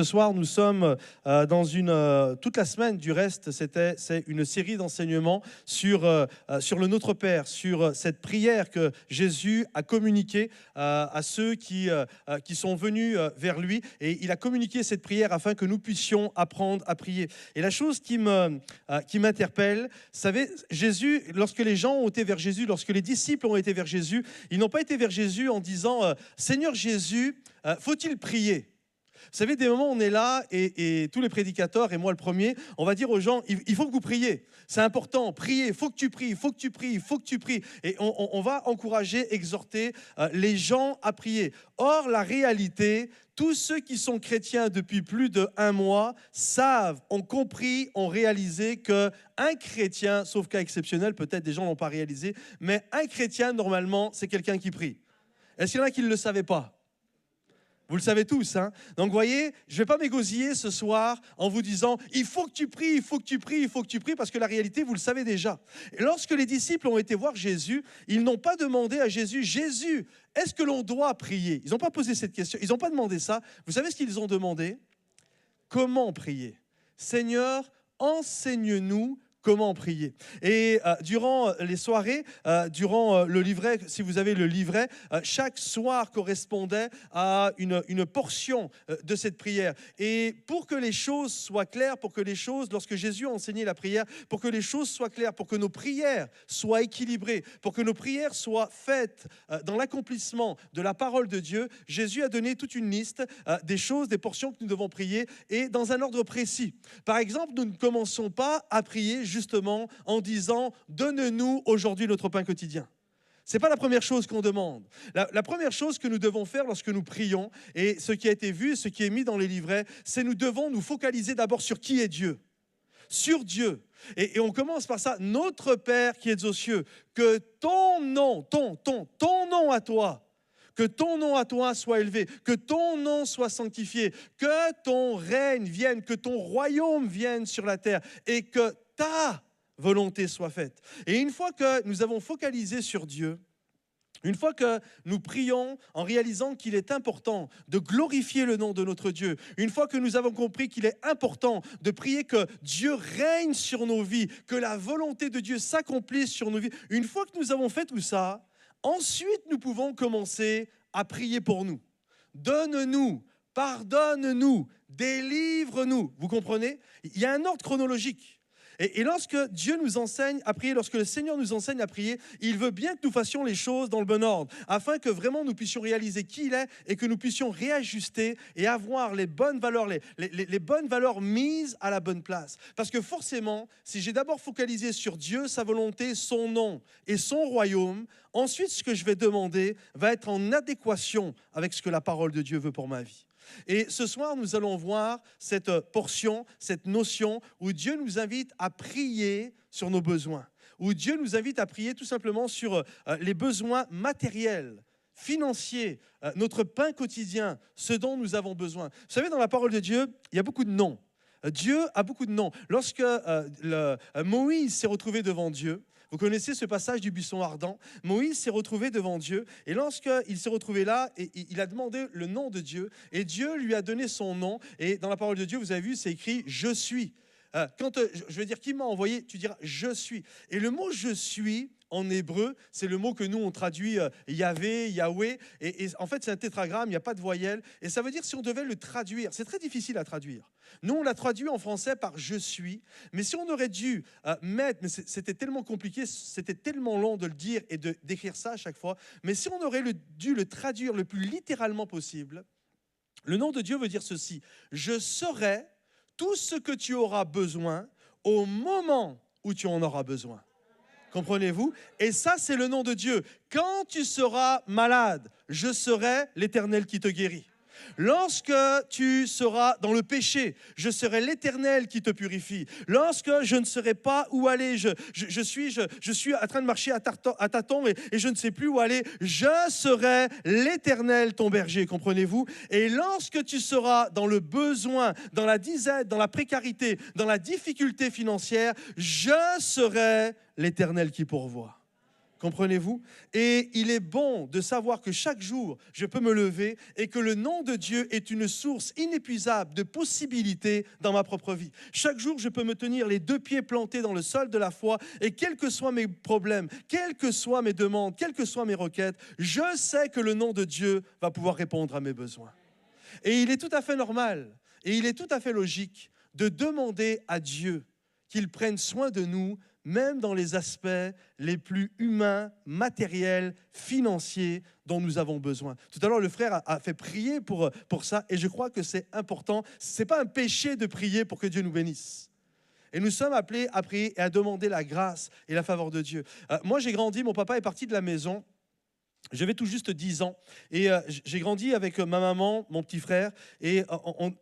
Ce soir, nous sommes toute la semaine du reste, c'est une série d'enseignements sur le Notre Père, sur cette prière que Jésus a communiquée à ceux qui sont venus vers lui. Et il a communiqué cette prière afin que nous puissions apprendre à prier. Et la chose qui m'interpelle, vous savez, Jésus, lorsque les gens ont été vers Jésus, lorsque les disciples ont été vers Jésus, ils n'ont pas été vers Jésus en disant « Seigneur Jésus, faut-il prier ?» Vous savez, des moments où on est là et tous les prédicateurs, et moi le premier, on va dire aux gens, il faut que vous priez. C'est important, priez, il faut que tu pries, il faut que tu pries, il faut que tu pries. Et on va encourager, exhorter les gens à prier. Or, la réalité, tous ceux qui sont chrétiens depuis plus d'1 mois savent, ont compris, ont réalisé qu'un chrétien, sauf cas exceptionnel, peut-être des gens ne l'ont pas réalisé, mais un chrétien, normalement, c'est quelqu'un qui prie. Est-ce qu'il y en a qui ne le savaient pas ? Vous le savez tous, hein? Donc, vous voyez, je ne vais pas m'égosiller ce soir en vous disant « il faut que tu pries, il faut que tu pries, il faut que tu pries » parce que la réalité, vous le savez déjà. Et lorsque les disciples ont été voir Jésus, ils n'ont pas demandé à Jésus « Jésus, est-ce que l'on doit prier ?» Ils n'ont pas posé cette question, ils n'ont pas demandé ça. Vous savez ce qu'ils ont demandé? Comment prier? Seigneur, enseigne-nous comment prier. Et durant les soirées, durant le livret, si vous avez le livret, chaque soir correspondait à une portion de cette prière. Et pour que les choses soient claires, pour que les choses, lorsque Jésus a enseigné la prière, pour que les choses soient claires, pour que nos prières soient équilibrées, pour que nos prières soient faites dans l'accomplissement de la parole de Dieu, Jésus a donné toute une liste des choses, des portions que nous devons prier et dans un ordre précis. Par exemple, nous ne commençons pas à prier justement en disant « Donne-nous aujourd'hui notre pain quotidien ». Ce n'est pas la première chose qu'on demande. La première chose que nous devons faire lorsque nous prions, et ce qui a été vu, ce qui est mis dans les livrets, c'est nous devons nous focaliser d'abord sur qui est Dieu. Sur Dieu. Et on commence par ça. Notre Père qui es aux cieux, que ton nom, ton nom à toi, que ton nom à toi soit élevé, que ton nom soit sanctifié, que ton règne vienne, que ton royaume vienne sur la terre et que ta volonté soit faite. Et une fois que nous avons focalisé sur Dieu, une fois que nous prions en réalisant qu'il est important de glorifier le nom de notre Dieu, une fois que nous avons compris qu'il est important de prier que Dieu règne sur nos vies, que la volonté de Dieu s'accomplisse sur nos vies, une fois que nous avons fait tout ça, ensuite nous pouvons commencer à prier pour nous. Donne-nous, pardonne-nous, délivre-nous. Vous comprenez? Il y a un ordre chronologique. Et lorsque Dieu nous enseigne à prier, lorsque le Seigneur nous enseigne à prier, il veut bien que nous fassions les choses dans le bon ordre, afin que vraiment nous puissions réaliser qui il est et que nous puissions réajuster et avoir les bonnes valeurs, les bonnes valeurs mises à la bonne place. Parce que forcément, si j'ai d'abord focalisé sur Dieu, sa volonté, son nom et son royaume, ensuite ce que je vais demander va être en adéquation avec ce que la parole de Dieu veut pour ma vie. Et ce soir, nous allons voir cette portion, cette notion où Dieu nous invite à prier sur nos besoins, où Dieu nous invite à prier tout simplement sur les besoins matériels, financiers, notre pain quotidien, ce dont nous avons besoin. Vous savez, dans la parole de Dieu, il y a beaucoup de noms. Dieu a beaucoup de noms. Lorsque Moïse s'est retrouvé devant Dieu, vous connaissez ce passage du buisson ardent. Moïse s'est retrouvé devant Dieu et lorsqu'il s'est retrouvé là, il a demandé le nom de Dieu et Dieu lui a donné son nom. Et dans la parole de Dieu, vous avez vu, c'est écrit « Je suis ». Quand je vais dire qui m'a envoyé, tu diras « Je suis ». Et le mot « Je suis », en hébreu, c'est le mot que nous, on traduit Yahvé, Yahweh. Et en fait, c'est un tétragramme, il n'y a pas de voyelle. Et ça veut dire, si on devait le traduire, c'est très difficile à traduire. Nous, on l'a traduit en français par « je suis ». Mais si on aurait dû mettre, mais c'était tellement compliqué, c'était tellement long de le dire et d'écrire ça à chaque fois. Mais si on aurait dû le traduire le plus littéralement possible, le nom de Dieu veut dire ceci. « Je serai tout ce que tu auras besoin au moment où tu en auras besoin ». Comprenez-vous? Et ça, c'est le nom de Dieu. Quand tu seras malade, je serai l'Éternel qui te guérit. Lorsque tu seras dans le péché, je serai l'Éternel qui te purifie. Lorsque je ne saurai pas où aller, je suis en train de marcher à tâtons et je ne sais plus où aller, je serai l'Éternel ton berger, comprenez-vous? Et lorsque tu seras dans le besoin, dans la disette, dans la précarité, dans la difficulté financière, je serai l'Éternel qui pourvoit. Comprenez-vous? Et il est bon de savoir que chaque jour, je peux me lever et que le nom de Dieu est une source inépuisable de possibilités dans ma propre vie. Chaque jour, je peux me tenir les deux pieds plantés dans le sol de la foi et quels que soient mes problèmes, quelles que soient mes demandes, quelles que soient mes requêtes, je sais que le nom de Dieu va pouvoir répondre à mes besoins. Et il est tout à fait normal et il est tout à fait logique de demander à Dieu qu'il prenne soin de nous, même dans les aspects les plus humains, matériels, financiers dont nous avons besoin. Tout à l'heure, le frère a fait prier pour ça, et je crois que c'est important. Ce n'est pas un péché de prier pour que Dieu nous bénisse. Et nous sommes appelés à prier et à demander la grâce et la faveur de Dieu. Moi, j'ai grandi, mon papa est parti de la maison. J'avais tout juste 10 ans et j'ai grandi avec ma maman, mon petit frère, et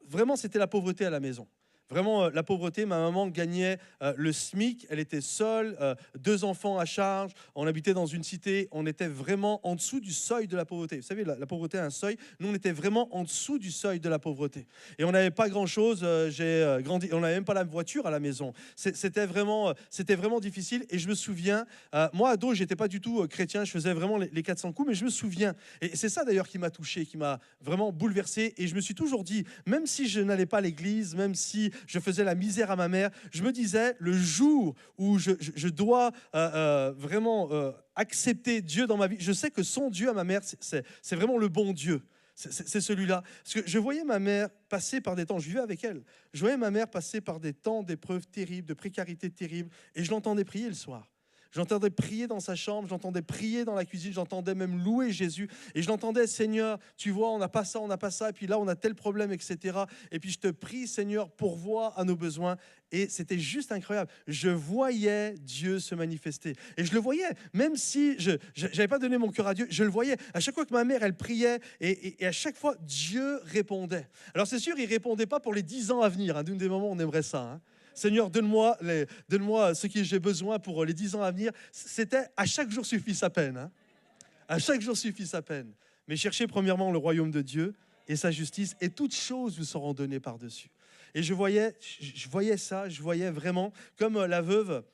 vraiment, c'était la pauvreté à la maison. Vraiment, la pauvreté, ma maman gagnait le SMIC, elle était seule, 2 enfants à charge, on habitait dans une cité, on était vraiment en dessous du seuil de la pauvreté. Vous savez, la pauvreté a un seuil, nous on était vraiment en dessous du seuil de la pauvreté. Et on n'avait pas grand-chose, j'ai grandi, on n'avait même pas la voiture à la maison. C'était vraiment difficile et je me souviens, moi ado, j'étais pas du tout chrétien, je faisais vraiment les 400 coups, mais je me souviens, et c'est ça d'ailleurs qui m'a touché, qui m'a vraiment bouleversé, et je me suis toujours dit, même si je n'allais pas à l'église, même si je faisais la misère à ma mère, je me disais, le jour où je dois vraiment accepter Dieu dans ma vie, je sais que son Dieu à ma mère, c'est vraiment le bon Dieu. C'est celui-là. Parce que je voyais ma mère passer par des temps, je vivais avec elle, je voyais ma mère passer par des temps d'épreuves terribles, de précarité terrible, et je l'entendais prier le soir. J'entendais prier dans sa chambre, j'entendais prier dans la cuisine, j'entendais même louer Jésus. Et je l'entendais, Seigneur, tu vois, on n'a pas ça, et puis là, on a tel problème, etc. Et puis je te prie, Seigneur, pourvois à nos besoins. Et c'était juste incroyable. Je voyais Dieu se manifester. Et je le voyais, même si je n'avais pas donné mon cœur à Dieu, je le voyais. À chaque fois que ma mère, elle priait, et à chaque fois, Dieu répondait. Alors c'est sûr, il ne répondait pas pour les 10 ans à venir. Hein. D'un des moments, on aimerait ça, hein. Seigneur, donne-moi ce que j'ai besoin pour les 10 ans à venir. C'était à chaque jour suffit sa peine. Hein. À chaque jour suffit sa peine. Mais cherchez premièrement le royaume de Dieu et sa justice, et toutes choses vous seront données par-dessus. Et je voyais ça, je voyais vraiment comme la veuve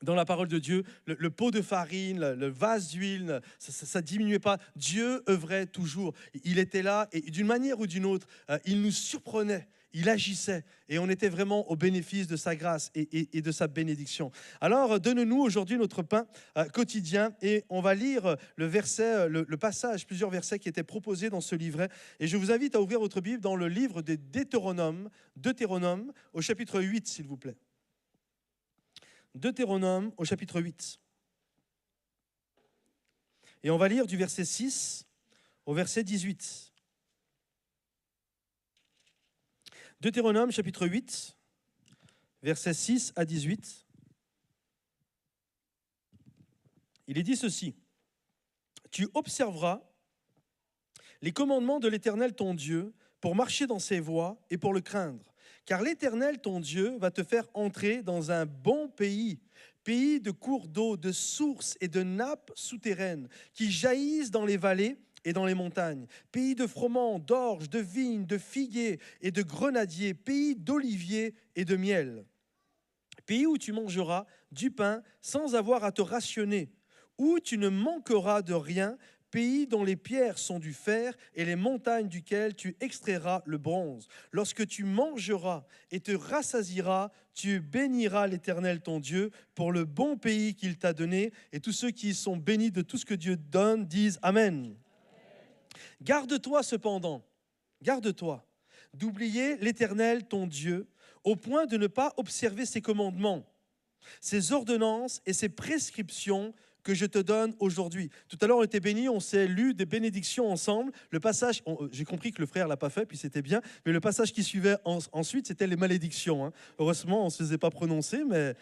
dans la parole de Dieu, le pot de farine, le vase d'huile, ça ne diminuait pas. Dieu œuvrait toujours. Il était là et d'une manière ou d'une autre, il nous surprenait. Il agissait et on était vraiment au bénéfice de sa grâce et de sa bénédiction. Alors, donne-nous aujourd'hui notre pain quotidien et on va lire le verset, le passage, plusieurs versets qui étaient proposés dans ce livret. Et je vous invite à ouvrir votre Bible dans le livre des Deutéronome au chapitre 8, s'il vous plaît. Deutéronome au chapitre 8. Et on va lire du verset 6 au verset 18. Deutéronome chapitre 8, versets 6 à 18. Il est dit ceci. Tu observeras les commandements de l'Éternel ton Dieu pour marcher dans ses voies et pour le craindre. Car l'Éternel ton Dieu va te faire entrer dans un bon pays, pays de cours d'eau, de sources et de nappes souterraines qui jaillissent dans les vallées et dans les montagnes, pays de froment, d'orge, de vignes, de figuiers et de grenadiers, pays d'oliviers et de miel. Pays où tu mangeras du pain sans avoir à te rationner, où tu ne manqueras de rien, pays dont les pierres sont du fer et les montagnes duquel tu extrairas le bronze. Lorsque tu mangeras et te rassasieras, tu béniras l'Éternel ton Dieu pour le bon pays qu'il t'a donné, et tous ceux qui sont bénis de tout ce que Dieu donne disent Amen. Garde-toi cependant, garde-toi d'oublier l'Éternel ton Dieu au point de ne pas observer ses commandements, ses ordonnances et ses prescriptions que je te donne aujourd'hui. Tout à l'heure, on était bénis, on s'est lu des bénédictions ensemble. Le passage, j'ai compris que le frère ne l'a pas fait, puis c'était bien, mais le passage qui suivait ensuite, c'était les malédictions. Hein. Heureusement, on ne se faisait pas prononcer, mais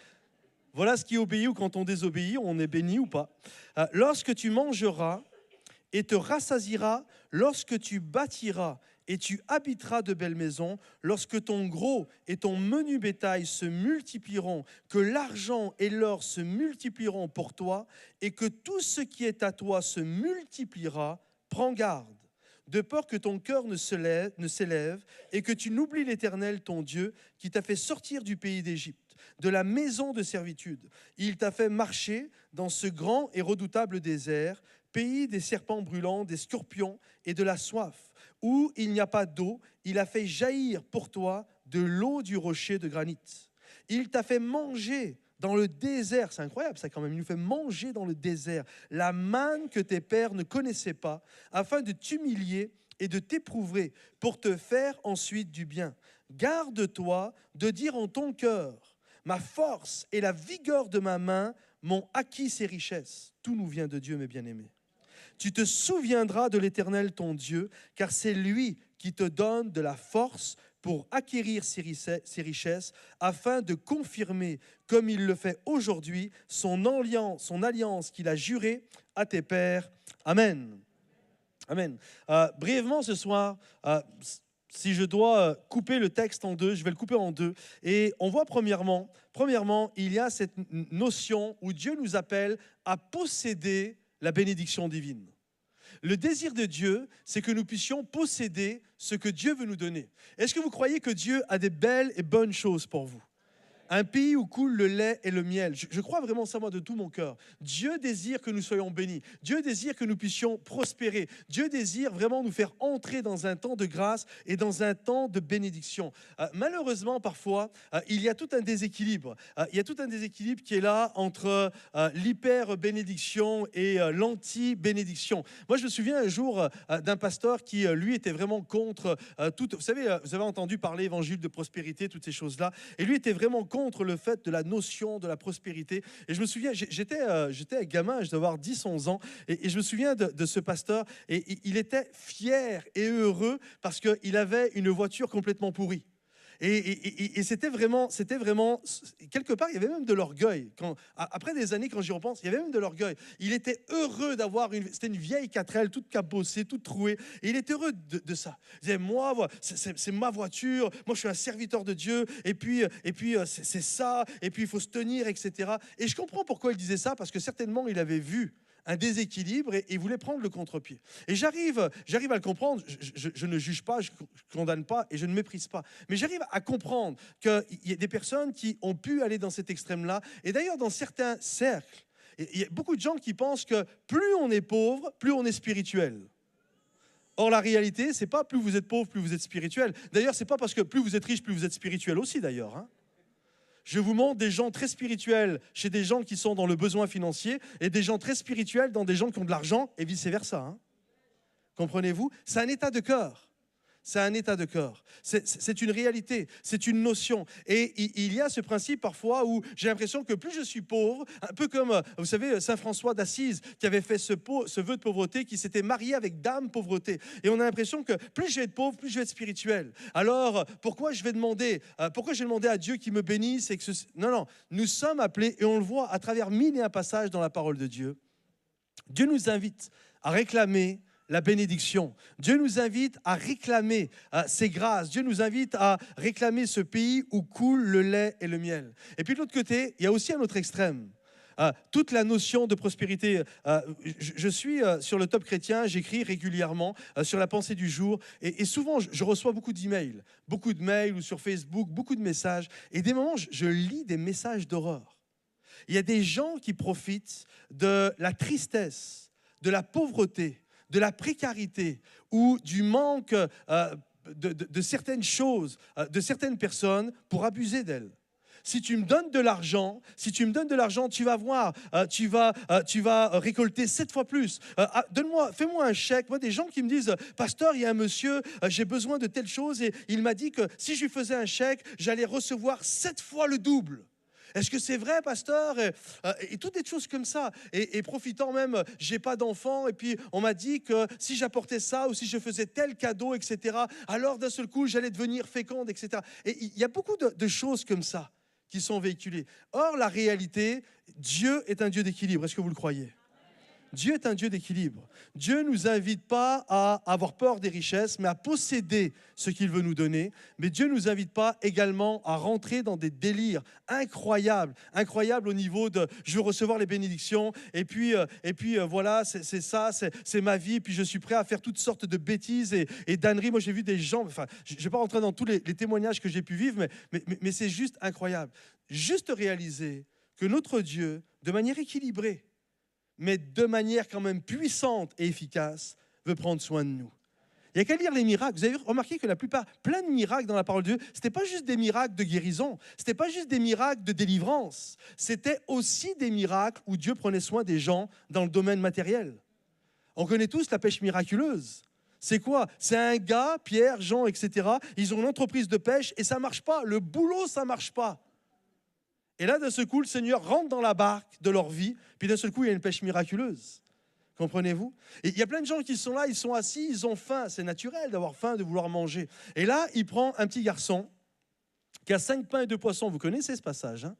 voilà ce qui obéit ou quand on désobéit, on est béni ou pas. Lorsque tu mangeras et te rassasieras, lorsque tu bâtiras et tu habiteras de belles maisons, lorsque ton gros et ton menu bétail se multiplieront, que l'argent et l'or se multiplieront pour toi, et que tout ce qui est à toi se multipliera, prends garde, de peur que ton cœur ne s'élève et que tu n'oublies l'Éternel ton Dieu qui t'a fait sortir du pays d'Égypte, de la maison de servitude. Il t'a fait marcher dans ce grand et redoutable désert, pays des serpents brûlants, des scorpions et de la soif, où il n'y a pas d'eau, il a fait jaillir pour toi de l'eau du rocher de granit. Il t'a fait manger dans le désert, c'est incroyable ça quand même, il nous fait manger dans le désert la manne que tes pères ne connaissaient pas, afin de t'humilier et de t'éprouver pour te faire ensuite du bien. Garde-toi de dire en ton cœur, ma force et la vigueur de ma main m'ont acquis ces richesses. Tout nous vient de Dieu, mes bien-aimés. Tu te souviendras de l'Éternel ton Dieu, car c'est lui qui te donne de la force pour acquérir ces richesses, afin de confirmer, comme il le fait aujourd'hui, son alliance qu'il a jurée à tes pères. Amen. Amen. Brièvement ce soir, si je dois couper le texte en deux, je vais le couper en deux. Et on voit premièrement, il y a cette notion où Dieu nous appelle à posséder la bénédiction divine. Le désir de Dieu, c'est que nous puissions posséder ce que Dieu veut nous donner. Est-ce que vous croyez que Dieu a des belles et bonnes choses pour vous ? Un pays où coule le lait et le miel. Je crois vraiment ça, moi, de tout mon cœur. Dieu désire que nous soyons bénis. Dieu désire que nous puissions prospérer. Dieu désire vraiment nous faire entrer dans un temps de grâce et dans un temps de bénédiction. Malheureusement, parfois, il y a tout un déséquilibre. Il y a tout un déséquilibre qui est là entre l'hyper-bénédiction et l'anti-bénédiction. Moi, je me souviens un jour d'un pasteur qui, lui, était vraiment contre tout. Vous savez, vous avez entendu parler évangile de prospérité, toutes ces choses-là. Et lui était vraiment contre le fait de la notion de la prospérité. Et je me souviens, j'étais gamin, je devais avoir 10-11 ans, et je me souviens de ce pasteur, et il était fier et heureux parce qu'il avait une voiture complètement pourrie. Et c'était vraiment, quelque part, il y avait même de l'orgueil. Après des années, quand j'y repense, il y avait même de l'orgueil. Il était heureux d'avoir c'était une vieille 4L, toute cabossée, toute trouée. Et il était heureux de ça. Il disait, moi, c'est ma voiture, moi, je suis un serviteur de Dieu, et puis c'est ça, et puis il faut se tenir, etc. Et je comprends pourquoi il disait ça, parce que certainement, il avait vu un déséquilibre et il voulait prendre le contre-pied. Et j'arrive à le comprendre, je ne juge pas, je ne condamne pas et je ne méprise pas. Mais j'arrive à comprendre qu'il y a des personnes qui ont pu aller dans cet extrême-là. Et d'ailleurs, dans certains cercles, il y a beaucoup de gens qui pensent que plus on est pauvre, plus on est spirituel. Or, la réalité, c'est pas plus vous êtes pauvre, plus vous êtes spirituel. D'ailleurs, c'est pas parce que plus vous êtes riche, plus vous êtes spirituel aussi, d'ailleurs, hein. Je vous montre des gens très spirituels chez des gens qui sont dans le besoin financier et des gens très spirituels dans des gens qui ont de l'argent et vice-versa. Hein. Comprenez-vous ? C'est un état de cœur. C'est un état de cœur. C'est une réalité, c'est une notion. Et il y a ce principe parfois où j'ai l'impression que plus je suis pauvre, un peu comme, vous savez, Saint François d'Assise qui avait fait ce vœu de pauvreté, qui s'était marié avec Dame Pauvreté. Et on a l'impression que plus je vais être pauvre, plus je vais être spirituel. Alors, pourquoi je vais demander à Dieu qu'il me bénisse et que Non, nous sommes appelés, et on le voit à travers 1001 passages dans la parole de Dieu. Dieu nous invite à réclamer la bénédiction. Dieu nous invite à réclamer ses grâces. Dieu nous invite à réclamer ce pays où coule le lait et le miel. Et puis de l'autre côté, il y a aussi un autre extrême. Toute la notion de prospérité. Je suis sur le Top Chrétien, j'écris régulièrement sur la pensée du jour. Et souvent, je reçois beaucoup d'emails. Beaucoup de mails ou sur Facebook, beaucoup de messages. Et des moments, je lis des messages d'horreur. Il y a des gens qui profitent de la tristesse, de la pauvreté, de la précarité ou du manque de certaines choses, de certaines personnes pour abuser d'elles. Si tu me donnes de l'argent, tu vas voir, tu vas récolter 7 fois plus. Fais-moi un chèque. Moi, des gens qui me disent, pasteur, il y a un monsieur, j'ai besoin de telle chose et il m'a dit que si je lui faisais un chèque, j'allais recevoir 7 fois le double. Est-ce que c'est vrai, pasteur ? Et toutes des choses comme ça. Et profitant même, j'ai pas d'enfant, et puis on m'a dit que si j'apportais ça ou si je faisais tel cadeau, etc., alors d'un seul coup, j'allais devenir féconde, etc. Et il y a beaucoup de choses comme ça qui sont véhiculées. Or, la réalité, Dieu est un Dieu d'équilibre. Est-ce que vous le croyez ? Dieu est un Dieu d'équilibre. Dieu ne nous invite pas à avoir peur des richesses, mais à posséder ce qu'il veut nous donner. Mais Dieu ne nous invite pas également à rentrer dans des délires incroyables au niveau de « je veux recevoir les bénédictions, et puis voilà, c'est ça, c'est ma vie, puis je suis prêt à faire toutes sortes de bêtises et d'âneries. » Moi, j'ai vu des gens, enfin, je ne vais pas rentrer dans tous les témoignages que j'ai pu vivre, mais c'est juste incroyable. Juste réaliser que notre Dieu, de manière équilibrée, mais de manière quand même puissante et efficace, veut prendre soin de nous. Il n'y a qu'à lire les miracles. Vous avez remarqué que la plupart, plein de miracles dans la parole de Dieu, ce n'était pas juste des miracles de guérison, ce n'était pas juste des miracles de délivrance, c'était aussi des miracles où Dieu prenait soin des gens dans le domaine matériel. On connaît tous la pêche miraculeuse. C'est quoi? C'est un gars, Pierre, Jean, etc. Ils ont une entreprise de pêche et ça ne marche pas. Le boulot, ça ne marche pas. Et là, d'un seul coup, le Seigneur rentre dans la barque de leur vie, puis d'un seul coup, il y a une pêche miraculeuse. Comprenez-vous? Et il y a plein de gens qui sont là, ils sont assis, ils ont faim. C'est naturel d'avoir faim, de vouloir manger. Et là, il prend un petit garçon qui a 5 pains et 2 poissons. Vous connaissez ce passage, hein?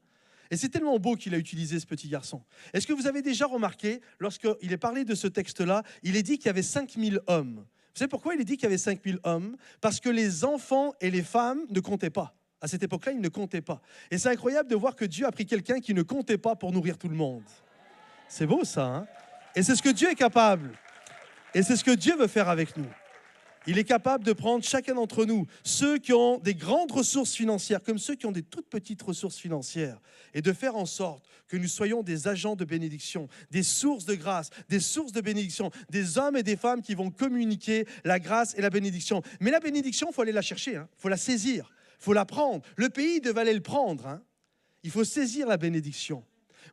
Et c'est tellement beau qu'il a utilisé ce petit garçon. Est-ce que vous avez déjà remarqué, lorsqu'il est parlé de ce texte-là, il est dit qu'il y avait 5000 hommes. Vous savez pourquoi il est dit qu'il y avait 5000 hommes? Parce que les enfants et les femmes ne comptaient pas. À cette époque-là, ils ne comptaient pas. Et c'est incroyable de voir que Dieu a pris quelqu'un qui ne comptait pas pour nourrir tout le monde. C'est beau ça, hein? Et c'est ce que Dieu est capable. Et c'est ce que Dieu veut faire avec nous. Il est capable de prendre chacun d'entre nous, ceux qui ont des grandes ressources financières, comme ceux qui ont des toutes petites ressources financières, et de faire en sorte que nous soyons des agents de bénédiction, des sources de grâce, des sources de bénédiction, des hommes et des femmes qui vont communiquer la grâce et la bénédiction. Mais la bénédiction, il faut aller la chercher, il faut la saisir, il faut la prendre. Le pays devait aller le prendre, hein. Il faut saisir la bénédiction.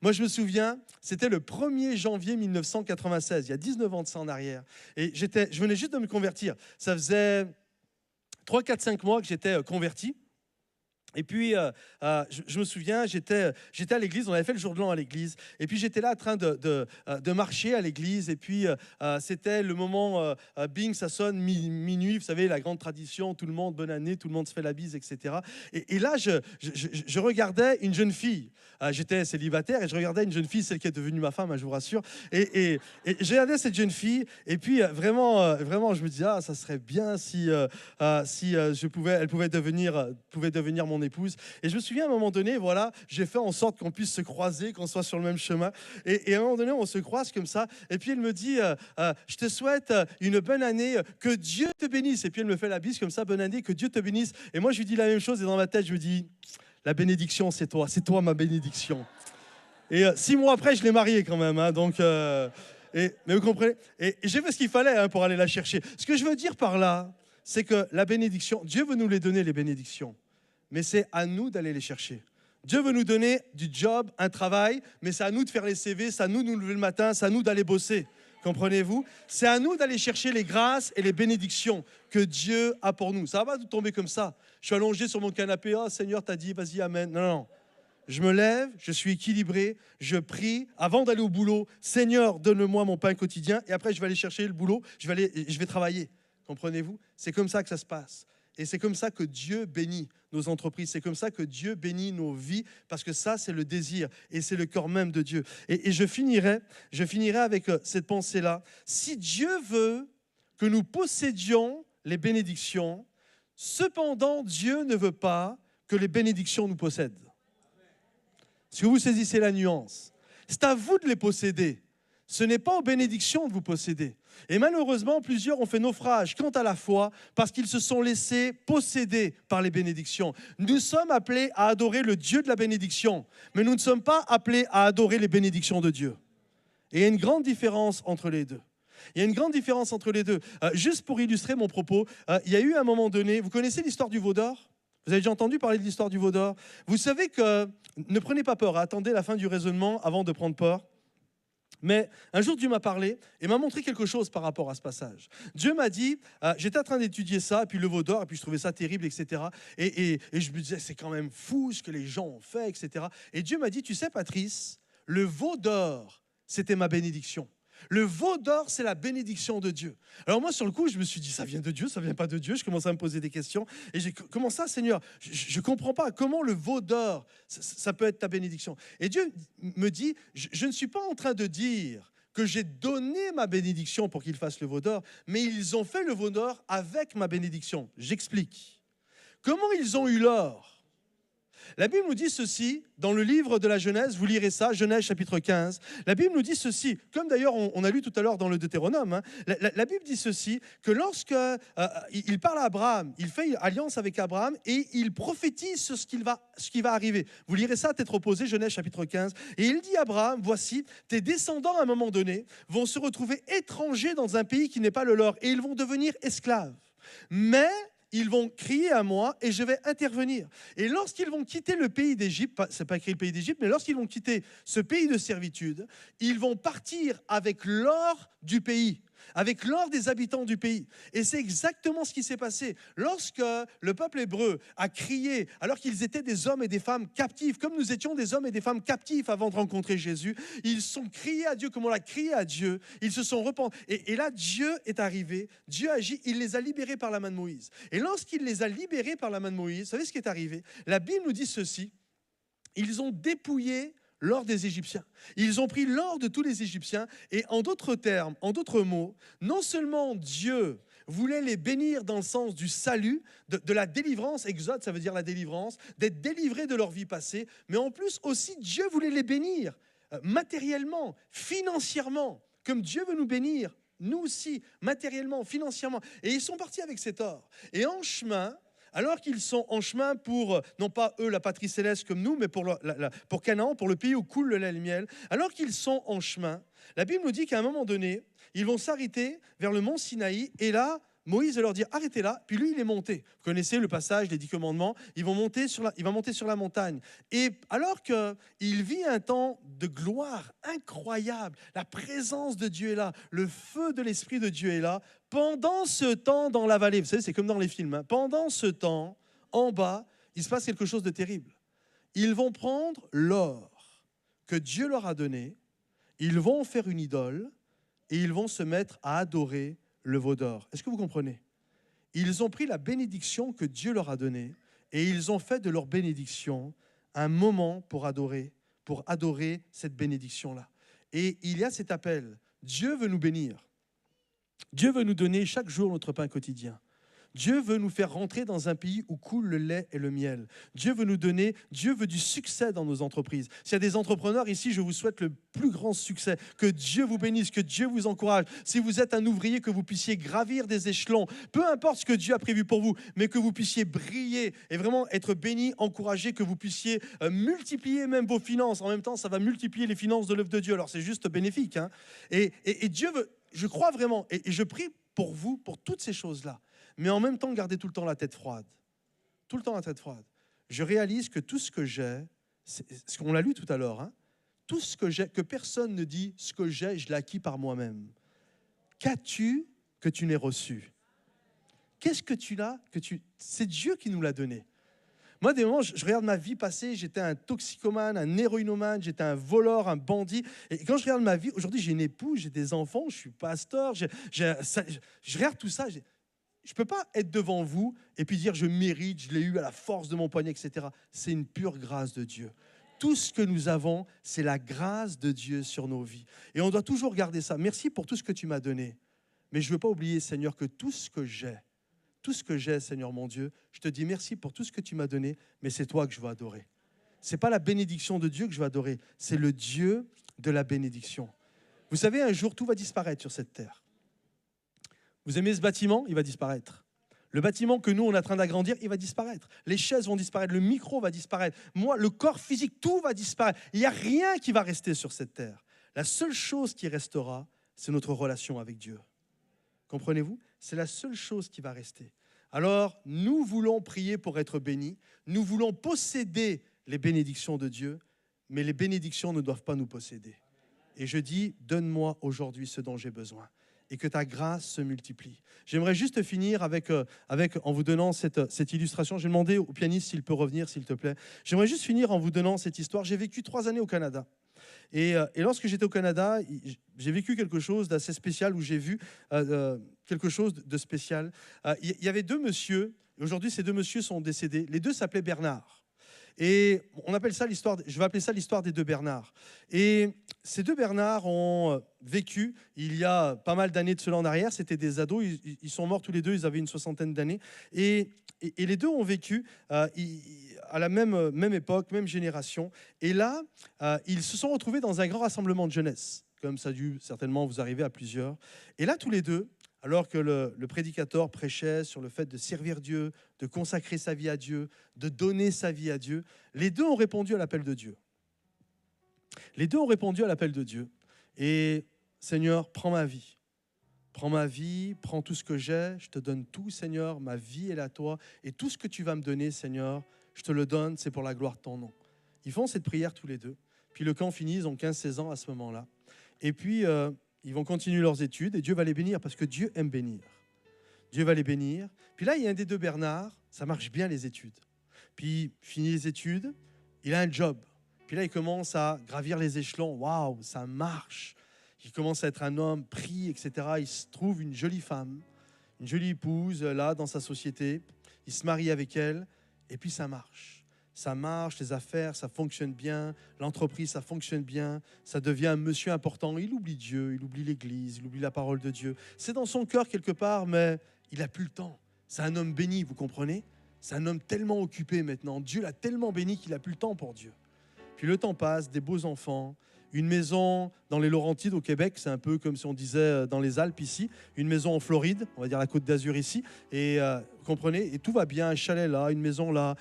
Moi, je me souviens, c'était le 1er janvier 1996, il y a 19 ans de ça en arrière. Et je venais juste de me convertir. Ça faisait 3, 4, 5 mois que j'étais converti. Et puis, je me souviens, j'étais à l'église, on avait fait le jour de l'an à l'église, et puis j'étais là en train de marcher à l'église, et puis c'était le moment, bing, ça sonne, minuit, vous savez, la grande tradition, tout le monde, bonne année, tout le monde se fait la bise, etc. Et là, je regardais une jeune fille, j'étais célibataire, et je regardais une jeune fille, celle qui est devenue ma femme, je vous rassure, et je regardais cette jeune fille, et puis vraiment, je me disais, ça serait bien si elle pouvait devenir mon épouse. Et je me souviens à un moment donné, voilà, j'ai fait en sorte qu'on puisse se croiser, qu'on soit sur le même chemin. Et à un moment donné, on se croise comme ça. Et puis elle me dit, je te souhaite une bonne année, que Dieu te bénisse. Et puis elle me fait la bise comme ça, bonne année, que Dieu te bénisse. Et moi, je lui dis la même chose. Et dans ma tête, je me dis, la bénédiction, c'est toi ma bénédiction. Et 6 mois après, je l'ai mariée quand même. Hein, donc, mais vous comprenez? Et j'ai fait ce qu'il fallait pour aller la chercher. Ce que je veux dire par là, c'est que la bénédiction, Dieu veut nous les donner, les bénédictions. Mais c'est à nous d'aller les chercher. Dieu veut nous donner du job, un travail, mais c'est à nous de faire les CV, c'est à nous de nous lever le matin, c'est à nous d'aller bosser. Comprenez-vous? C'est à nous d'aller chercher les grâces et les bénédictions que Dieu a pour nous. Ça va pas nous tomber comme ça. Je suis allongé sur mon canapé, Seigneur, t'as dit, vas-y, amen. Non. Je me lève, je suis équilibré, je prie avant d'aller au boulot. Seigneur, donne-moi mon pain quotidien. Et après, je vais aller chercher le boulot, je vais travailler. Comprenez-vous? C'est comme ça que ça se passe. Et c'est comme ça que Dieu bénit nos entreprises. C'est comme ça que Dieu bénit nos vies, parce que ça, c'est le désir et c'est le cœur même de Dieu. Et je finirai avec cette pensée-là. Si Dieu veut que nous possédions les bénédictions, cependant, Dieu ne veut pas que les bénédictions nous possèdent. Est-ce que vous saisissez la nuance? C'est à vous de les posséder. Ce n'est pas aux bénédictions de vous posséder. Et malheureusement, plusieurs ont fait naufrage quant à la foi parce qu'ils se sont laissés posséder par les bénédictions. Nous sommes appelés à adorer le Dieu de la bénédiction, mais nous ne sommes pas appelés à adorer les bénédictions de Dieu. Et il y a une grande différence entre les deux. Juste pour illustrer mon propos, il y a eu un moment donné, vous connaissez l'histoire du veau d'or? Vous avez déjà entendu parler de l'histoire du veau d'or? Vous savez que, ne prenez pas peur, attendez la fin du raisonnement avant de prendre peur. Mais un jour, Dieu m'a parlé et m'a montré quelque chose par rapport à ce passage. Dieu m'a dit, j'étais en train d'étudier ça, et puis le veau d'or, et puis je trouvais ça terrible, etc. Et je me disais, c'est quand même fou ce que les gens ont fait, etc. Et Dieu m'a dit, tu sais, Patrice, le veau d'or, c'était ma bénédiction. Le veau d'or, c'est la bénédiction de Dieu. Alors moi, sur le coup, je me suis dit, ça vient de Dieu, ça vient pas de Dieu. Je commençais à me poser des questions. Et j'ai comment ça, Seigneur? Je ne comprends pas. Comment le veau d'or, ça peut être ta bénédiction? Et Dieu me dit, je ne suis pas en train de dire que j'ai donné ma bénédiction pour qu'ils fassent le veau d'or, mais ils ont fait le veau d'or avec ma bénédiction. J'explique. Comment ils ont eu l'or? La Bible nous dit ceci, dans le livre de la Genèse, vous lirez ça, Genèse chapitre 15. La Bible nous dit ceci, comme d'ailleurs on a lu tout à l'heure dans le Deutéronome, hein, la Bible dit ceci, que lorsque il parle à Abraham, il fait alliance avec Abraham et il prophétise sur ce qui va arriver. Vous lirez ça à tête reposée, Genèse chapitre 15. Et il dit à Abraham, voici, tes descendants à un moment donné vont se retrouver étrangers dans un pays qui n'est pas le leur et ils vont devenir esclaves. Mais ils vont crier à moi et je vais intervenir. Et lorsqu'ils vont quitter le pays d'Égypte, c'est pas écrit le pays d'Égypte, mais lorsqu'ils vont quitter ce pays de servitude, ils vont partir avec l'or du pays, avec l'or des habitants du pays. Et c'est exactement ce qui s'est passé. Lorsque le peuple hébreu a crié, alors qu'ils étaient des hommes et des femmes captifs, comme nous étions des hommes et des femmes captifs avant de rencontrer Jésus, ils sont criés à Dieu comme on l'a crié à Dieu, ils se sont repentis. Et là, Dieu est arrivé, Dieu agit, il les a libérés par la main de Moïse. Et lorsqu'il les a libérés par la main de Moïse, vous savez ce qui est arrivé? La Bible nous dit ceci, ils ont dépouillé l'or des Égyptiens. Ils ont pris l'or de tous les Égyptiens et en d'autres termes, en d'autres mots, non seulement Dieu voulait les bénir dans le sens du salut, de la délivrance, Exode ça veut dire la délivrance, d'être délivrés de leur vie passée, mais en plus aussi Dieu voulait les bénir matériellement, financièrement, comme Dieu veut nous bénir, nous aussi, matériellement, financièrement. Et ils sont partis avec cet or. Et en chemin, alors qu'ils sont en chemin pour, non pas eux, la patrie céleste comme nous, mais pour Canaan, pour le pays où coule le lait et le miel, alors qu'ils sont en chemin, la Bible nous dit qu'à un moment donné, ils vont s'arrêter vers le mont Sinaï, et là, Moïse va leur dire, arrêtez là, puis lui, il est monté. Vous connaissez le passage des 10 commandements, il va monter sur la montagne. Et alors qu'il vit un temps de gloire incroyable, la présence de Dieu est là, le feu de l'Esprit de Dieu est là, pendant ce temps dans la vallée, vous savez, c'est comme dans les films, hein, pendant ce temps, en bas, il se passe quelque chose de terrible. Ils vont prendre l'or que Dieu leur a donné, ils vont en faire une idole, et ils vont se mettre à adorer le veau d'or. Est-ce que vous comprenez? Ils ont pris la bénédiction que Dieu leur a donnée et ils ont fait de leur bénédiction un moment pour adorer cette bénédiction-là. Et il y a cet appel. Dieu veut nous bénir. Dieu veut nous donner chaque jour notre pain quotidien. Dieu veut nous faire rentrer dans un pays où coule le lait et le miel. Dieu veut du succès dans nos entreprises. S'il y a des entrepreneurs ici, je vous souhaite le plus grand succès. Que Dieu vous bénisse, que Dieu vous encourage. Si vous êtes un ouvrier, que vous puissiez gravir des échelons. Peu importe ce que Dieu a prévu pour vous, mais que vous puissiez briller et vraiment être béni, encouragé, que vous puissiez multiplier même vos finances. En même temps, ça va multiplier les finances de l'œuvre de Dieu. Alors c'est juste bénéfique, hein. Et Dieu veut, je crois vraiment, et je prie pour vous, pour toutes ces choses-là. Mais en même temps, gardez tout le temps la tête froide. Tout le temps la tête froide. Je réalise que tout ce que j'ai, ce qu'on l'a lu tout à l'heure, hein, tout ce que j'ai, que personne ne dit ce que j'ai, je l'ai acquis par moi-même. Qu'as-tu que tu n'aies reçu? Qu'est-ce que tu l'as c'est Dieu qui nous l'a donné. Moi, des moments, je regarde ma vie passée, j'étais un toxicomane, un héroïnomane, j'étais un voleur, un bandit. Et quand je regarde ma vie, aujourd'hui, j'ai une épouse, j'ai des enfants, je suis pasteur, je regarde tout ça. Je ne peux pas être devant vous et puis dire je mérite, je l'ai eu à la force de mon poignet, etc. C'est une pure grâce de Dieu. Tout ce que nous avons, c'est la grâce de Dieu sur nos vies. Et on doit toujours garder ça. Merci pour tout ce que tu m'as donné. Mais je ne veux pas oublier, Seigneur, que tout ce que j'ai, Seigneur mon Dieu, je te dis merci pour tout ce que tu m'as donné, mais c'est toi que je veux adorer. Ce n'est pas la bénédiction de Dieu que je veux adorer, c'est le Dieu de la bénédiction. Vous savez, un jour, tout va disparaître sur cette terre. Vous aimez ce bâtiment? Il va disparaître. Le bâtiment que nous, on est en train d'agrandir, il va disparaître. Les chaises vont disparaître, le micro va disparaître. Moi, le corps physique, tout va disparaître. Il n'y a rien qui va rester sur cette terre. La seule chose qui restera, c'est notre relation avec Dieu. Comprenez-vous? C'est la seule chose qui va rester. Alors, nous voulons prier pour être bénis. Nous voulons posséder les bénédictions de Dieu, mais les bénédictions ne doivent pas nous posséder. Et je dis, donne-moi aujourd'hui ce dont j'ai besoin. Et que ta grâce se multiplie. J'aimerais juste finir en vous donnant cette illustration. J'ai demandé au pianiste s'il peut revenir, s'il te plaît. J'aimerais juste finir en vous donnant cette histoire. J'ai vécu 3 années au Canada. Et lorsque j'étais au Canada, j'ai vécu quelque chose d'assez spécial, où j'ai vu quelque chose de spécial. Il y avait 2 messieurs, et aujourd'hui ces 2 messieurs sont décédés. Les 2 s'appelaient Bernard. Et on appelle ça l'histoire, je vais appeler ça l'histoire des 2 Bernard. Et ces 2 Bernard ont vécu, il y a pas mal d'années de cela en arrière, c'était des ados, ils sont morts tous les 2, ils avaient une 60aine d'années. Et les 2 ont vécu à la même époque, même génération. Et là, ils se sont retrouvés dans un grand rassemblement de jeunesse, comme ça a dû certainement vous arriver à plusieurs. Et là, tous les deux, alors que le prédicateur prêchait sur le fait de servir Dieu, de consacrer sa vie à Dieu, de donner sa vie à Dieu, les deux ont répondu à l'appel de Dieu. Les deux ont répondu à l'appel de Dieu. Et Seigneur, prends ma vie. Prends ma vie, prends tout ce que j'ai, je te donne tout, Seigneur, ma vie est à toi. Et tout ce que tu vas me donner, Seigneur, je te le donne, c'est pour la gloire de ton nom. Ils font cette prière tous les deux. Puis le camp finit, ils ont 15-16 ans à ce moment-là. Et puis, ils vont continuer leurs études et Dieu va les bénir parce que Dieu aime bénir. Dieu va les bénir. Puis là, il y a un des deux, Bernard, ça marche bien les études. Puis, finit les études, il a un job. Puis là, il commence à gravir les échelons. Waouh, ça marche. Il commence à être un homme pris, etc. Il se trouve une jolie femme, une jolie épouse, là, dans sa société. Il se marie avec elle, et puis ça marche. Ça marche, les affaires, ça fonctionne bien. L'entreprise, ça fonctionne bien. Ça devient un monsieur important. Il oublie Dieu, il oublie l'Église, il oublie la parole de Dieu. C'est dans son cœur quelque part, mais il n'a plus le temps. C'est un homme béni, vous comprenez? C'est un homme tellement occupé maintenant. Dieu l'a tellement béni qu'il n'a plus le temps pour Dieu. Puis le temps passe, des beaux enfants, une maison dans les Laurentides au Québec, c'est un peu comme si on disait dans les Alpes ici, une maison en Floride, on va dire la Côte d'Azur ici, et vous comprenez, et tout va bien, un chalet là, une maison là,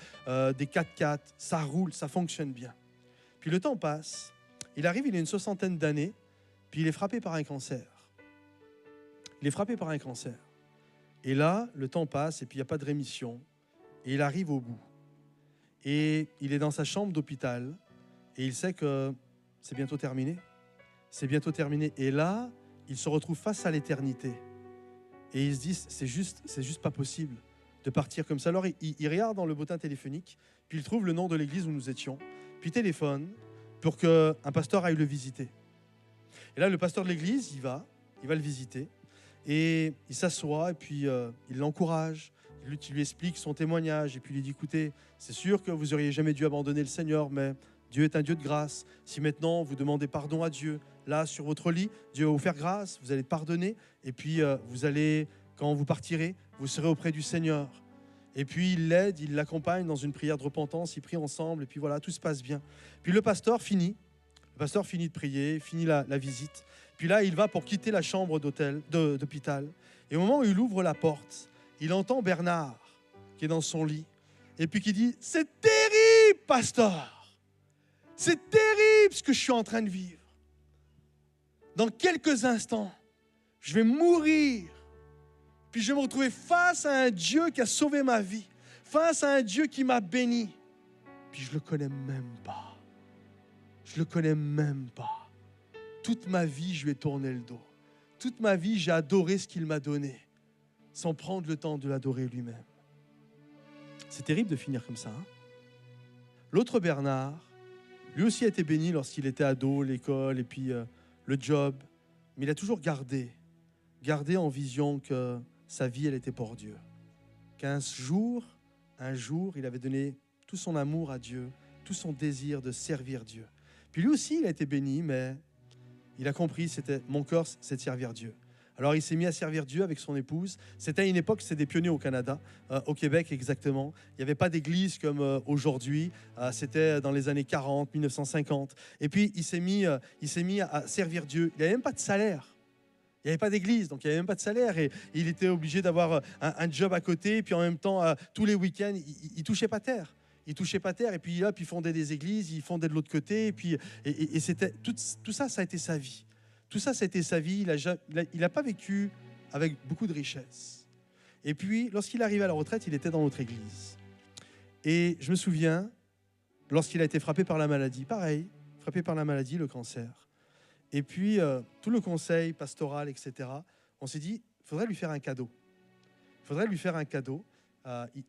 des 4x4, ça roule, ça fonctionne bien. Puis le temps passe, il arrive, il a une 60aine d'années, puis il est frappé par un cancer. Il est frappé par un cancer. Et là, le temps passe, et puis il n'y a pas de rémission, et il arrive au bout. Et il est dans sa chambre d'hôpital, et il sait que c'est bientôt terminé. C'est bientôt terminé. Et là, il se retrouve face à l'éternité. Et il se dit, c'est juste pas possible de partir comme ça. Alors, il regarde dans le bottin téléphonique, puis il trouve le nom de l'église où nous étions, puis il téléphone pour qu'un pasteur aille le visiter. Et là, le pasteur de l'église, il va le visiter, et il s'assoit, et puis il l'encourage, il lui explique son témoignage, et puis il lui dit, écoutez, c'est sûr que vous n'auriez jamais dû abandonner le Seigneur, mais Dieu est un Dieu de grâce. Si maintenant vous demandez pardon à Dieu, là sur votre lit, Dieu va vous faire grâce, vous allez pardonner, et puis vous allez, quand vous partirez, vous serez auprès du Seigneur. Et puis il l'aide, il l'accompagne dans une prière de repentance, ils prient ensemble, et puis voilà, tout se passe bien. Puis le pasteur finit de prier, finit la visite. Puis là, il va pour quitter la chambre d'hôpital. Et au moment où il ouvre la porte, il entend Bernard qui est dans son lit, et puis qui dit « C'est terrible, pasteur !» C'est terrible ce que je suis en train de vivre. Dans quelques instants, je vais mourir. Puis je vais me retrouver face à un Dieu qui a sauvé ma vie, face à un Dieu qui m'a béni. Puis je ne le connais même pas. Je ne le connais même pas. Toute ma vie, je lui ai tourné le dos. Toute ma vie, j'ai adoré ce qu'il m'a donné, sans prendre le temps de l'adorer lui-même. C'est terrible de finir comme ça. Hein? L'autre Bernard, lui aussi a été béni lorsqu'il était ado, l'école et puis le job. Mais il a toujours gardé en vision que sa vie, elle était pour Dieu. Un jour, il avait donné tout son amour à Dieu, tout son désir de servir Dieu. Puis lui aussi, il a été béni, mais il a compris, mon cœur, c'est de servir Dieu. Alors il s'est mis à servir Dieu avec son épouse. C'était à une époque, c'était des pionniers au Canada, au Québec exactement. Il n'y avait pas d'église comme aujourd'hui. C'était dans les années 40, 1950. Et puis il s'est mis à servir Dieu. Il n'avait même pas de salaire. Il n'y avait pas d'église, donc il n'y avait même pas de salaire. Et il était obligé d'avoir un job à côté. Et puis en même temps, tous les week-ends, il ne touchait pas terre. Il touchait pas terre. Et puis là, il fondait des églises, il fondait de l'autre côté. Et puis c'était tout ça, ça a été sa vie. Tout ça, c'était sa vie. Il n'a pas vécu avec beaucoup de richesse. Et puis, lorsqu'il arrivait à la retraite, il était dans notre église. Et je me souviens, lorsqu'il a été frappé par la maladie, pareil, frappé par la maladie, le cancer. Et puis, tout le conseil pastoral, etc., on s'est dit, il faudrait lui faire un cadeau. Il faudrait lui faire un cadeau.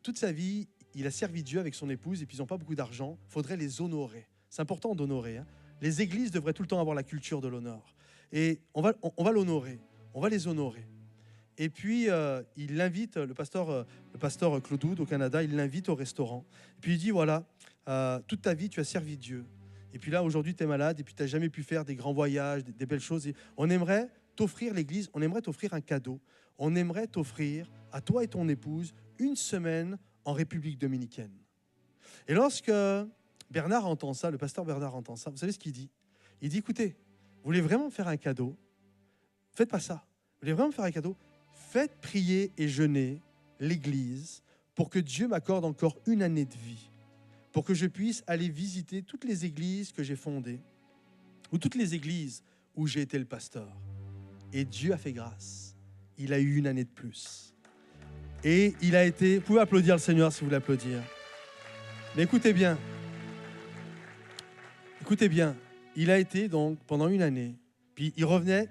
Toute sa vie, il a servi Dieu avec son épouse, et puis ils n'ont pas beaucoup d'argent. Il faudrait les honorer. C'est important d'honorer. Hein. Les églises devraient tout le temps avoir la culture de l'honneur. Et on va l'honorer, on va les honorer. Et puis, il l'invite, le pasteur Claude Wood au Canada, il l'invite au restaurant. Et puis il dit, voilà, toute ta vie, tu as servi Dieu. Et puis là, aujourd'hui, tu es malade, et puis tu n'as jamais pu faire des grands voyages, des belles choses. Et on aimerait t'offrir, l'église, on aimerait t'offrir un cadeau. On aimerait t'offrir, à toi et ton épouse, une semaine en République dominicaine. Et lorsque Bernard entend ça, le pasteur Bernard entend ça, vous savez ce qu'il dit? Il dit, écoutez, vous voulez vraiment faire un cadeau? Faites pas ça. Vous voulez vraiment faire un cadeau? Faites prier et jeûner l'Église pour que Dieu m'accorde encore une année de vie, pour que je puisse aller visiter toutes les églises que j'ai fondées, ou toutes les églises où j'ai été le pasteur. Et Dieu a fait grâce. Il a eu une année de plus. Et il a été... Vous pouvez applaudir le Seigneur si vous voulez applaudir. Mais écoutez bien. Écoutez bien. Il a été donc pendant une année. Puis il revenait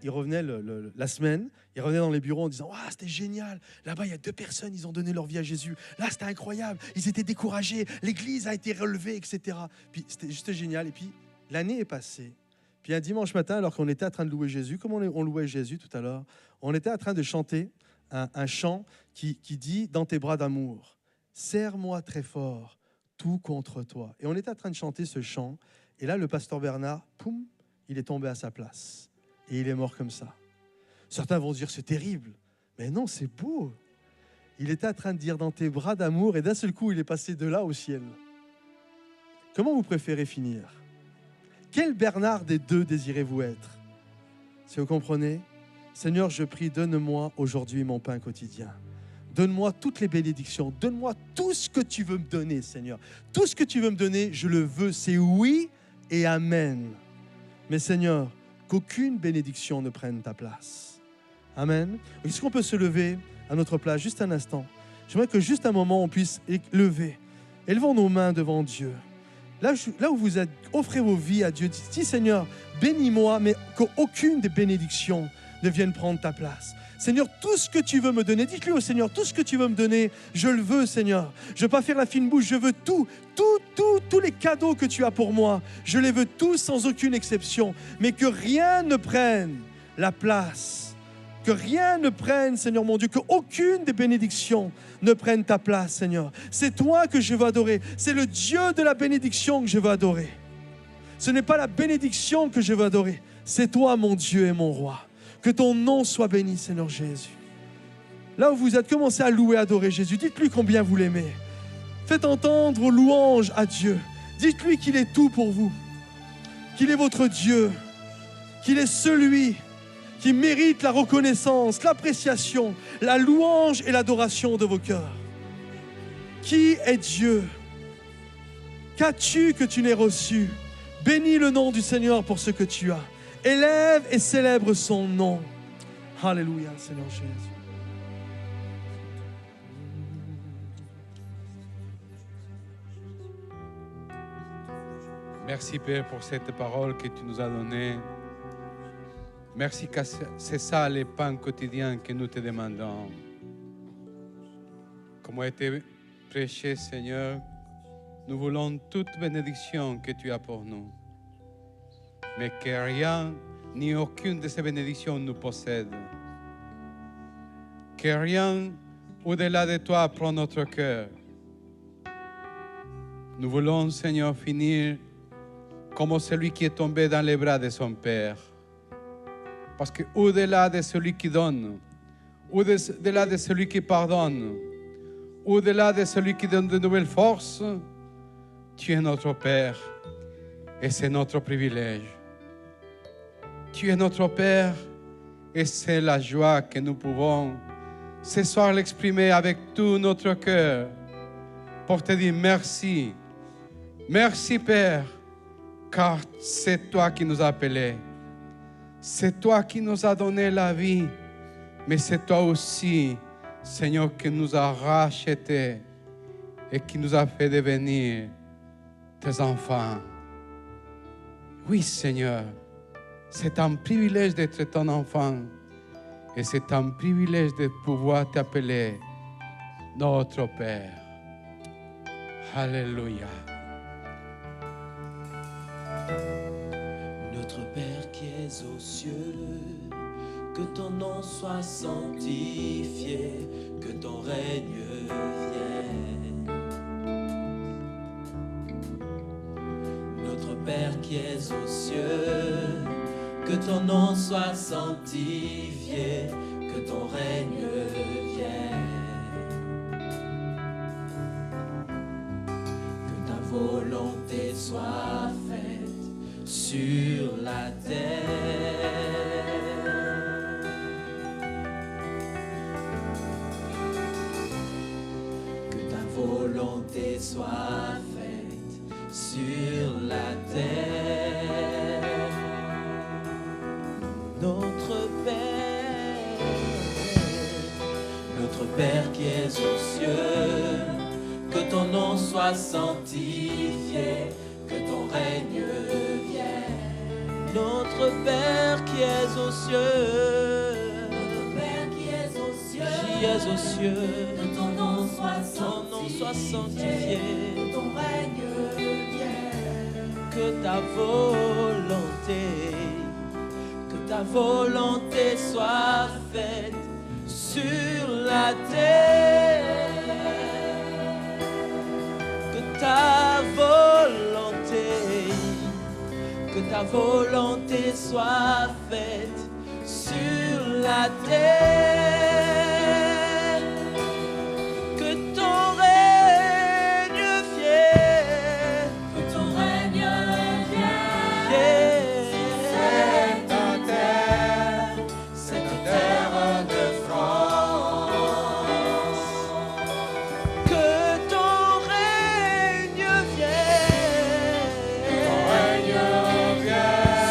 la semaine, il revenait dans les bureaux en disant « Ah, c'était génial, là-bas il y a 2 personnes, ils ont donné leur vie à Jésus. Là, c'était incroyable, ils étaient découragés, l'église a été relevée, etc. » Puis c'était juste génial. Et puis l'année est passée. Puis un dimanche matin, alors qu'on était en train de louer Jésus, comme on louait Jésus tout à l'heure, on était en train de chanter un chant qui dit « Dans tes bras d'amour, serre-moi très fort, tout contre toi. » Et on était en train de chanter ce chant. Et là, le pasteur Bernard, poum, il est tombé à sa place. Et il est mort comme ça. Certains vont dire, c'est terrible. Mais non, c'est beau. Il était en train de dire dans tes bras d'amour et d'un seul coup, il est passé de là au ciel. Comment vous préférez finir? Quel Bernard des 2 désirez-vous être? Si vous comprenez, Seigneur, je prie, donne-moi aujourd'hui mon pain quotidien. Donne-moi toutes les bénédictions. Donne-moi tout ce que tu veux me donner, Seigneur. Tout ce que tu veux me donner, je le veux. C'est oui et amen. Mais Seigneur, qu'aucune bénédiction ne prenne ta place. Amen. Est-ce qu'on peut se lever à notre place juste un instant? J'aimerais que juste un moment, on puisse lever. Élevons nos mains devant Dieu. Là où vous êtes, offrez vos vies à Dieu. Dis, Seigneur, bénis-moi, mais qu'aucune des bénédictions ne vienne prendre ta place. Seigneur, tout ce que tu veux me donner, dites-lui au Seigneur, tout ce que tu veux me donner, je le veux, Seigneur. Je ne veux pas faire la fine bouche, je veux tous les cadeaux que tu as pour moi. Je les veux tous sans aucune exception, mais que rien ne prenne la place. Que rien ne prenne, Seigneur mon Dieu, qu'aucune des bénédictions ne prenne ta place, Seigneur. C'est toi que je veux adorer. C'est le Dieu de la bénédiction que je veux adorer. Ce n'est pas la bénédiction que je veux adorer. C'est toi, mon Dieu et mon roi. Que ton nom soit béni, Seigneur Jésus. Là où vous êtes, commencez à louer, à adorer Jésus. Dites-lui combien vous l'aimez. Faites entendre vos louanges à Dieu. Dites-lui qu'il est tout pour vous. Qu'il est votre Dieu. Qu'il est celui qui mérite la reconnaissance, l'appréciation, la louange et l'adoration de vos cœurs. Qui est Dieu? Qu'as-tu que tu n'aies reçu? Bénis le nom du Seigneur pour ce que tu as. Élève et célèbre son nom. Alléluia, Seigneur Jésus. Merci Père pour cette parole que tu nous as donnée. Merci que c'est ça le pain quotidien que nous te demandons. Comme a été prêché, Seigneur, nous voulons toute bénédiction que tu as pour nous. Mais que rien ni aucune de ces bénédictions nous possède. Que rien au-delà de toi prend notre cœur. Nous voulons, Seigneur, finir comme celui qui est tombé dans les bras de son Père. Parce qu'au-delà de celui qui donne, au-delà de celui qui pardonne, au-delà de celui qui donne de nouvelles forces, tu es notre Père et c'est notre privilège. Tu es notre Père et c'est la joie que nous pouvons ce soir l'exprimer avec tout notre cœur pour te dire merci. Merci Père, car c'est toi qui nous as appelés. C'est toi qui nous as donné la vie, mais c'est toi aussi, Seigneur, qui nous a rachetés et qui nous a fait devenir tes enfants. Oui, Seigneur, c'est un privilège d'être ton enfant et c'est un privilège de pouvoir t'appeler notre Père. Alléluia. Notre Père qui es aux cieux, que ton nom soit sanctifié, que ton règne vienne. Notre Père qui es aux cieux, que ton nom soit sanctifié, que ton règne vienne. Que ta volonté soit faite sur la terre. Que ta volonté soit faite sur la terre. Notre Père qui es aux cieux, que ton nom soit sanctifié, que ton règne vienne. Notre Père qui es aux cieux, qui es aux cieux, que ton nom soit sanctifié, que ton règne vienne. que ta volonté soit faite sur la terre. Que ta volonté soit faite sur la terre. Que ton règne vienne. Que ton règne vienne. Cette terre de France. Que ton règne vienne.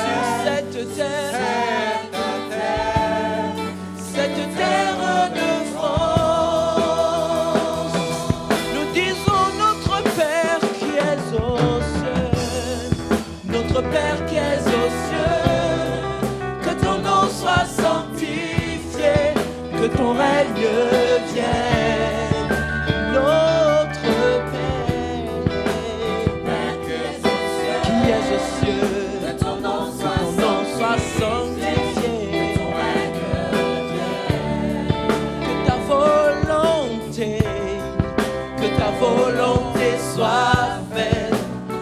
Sur cette terre de France. Nous disons notre Père qui es aux cieux, notre Père qui es aux cieux, que ton nom soit sanctifié, que ton règne vienne. Notre Père qui es aux cieux, Que ton nom que ton nom soit sanctifié, que ta volonté soit faite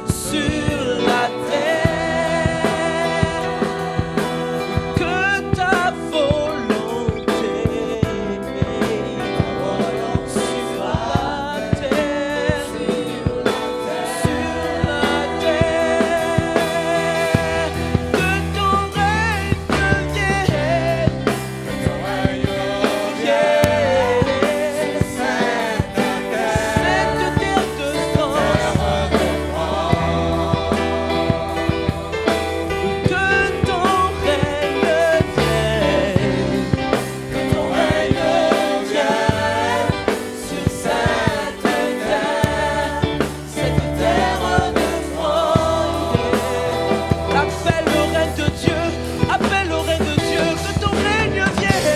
sur la terre. Que ta volonté sur la terre, sur la terre. Que ton règne vienne. Appelle au règne de Dieu, que ton règne vienne.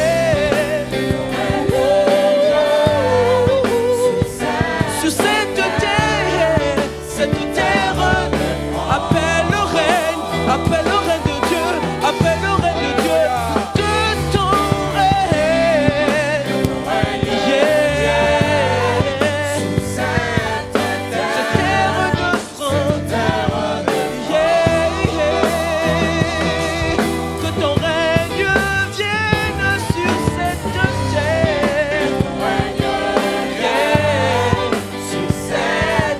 Sur cette terre, appelle le règne de Dieu, appelle le règne de Dieu, de ton règne. Cette terre de France, que ton règne vienne sur cette terre. Sur cette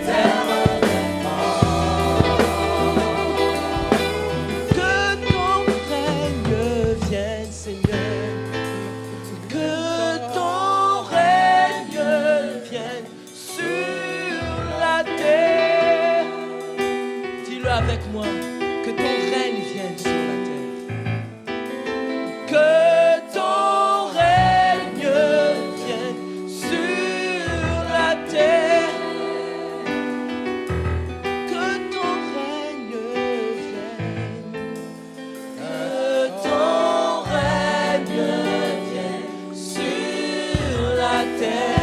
terre de France. Que ton règne vienne, Seigneur. Que ton règne vienne sur la terre. Dis-le avec moi. Que ton règne vienne sur la terre. Que ton règne vienne sur la terre. Que ton règne vienne. Que ton règne vienne sur la terre.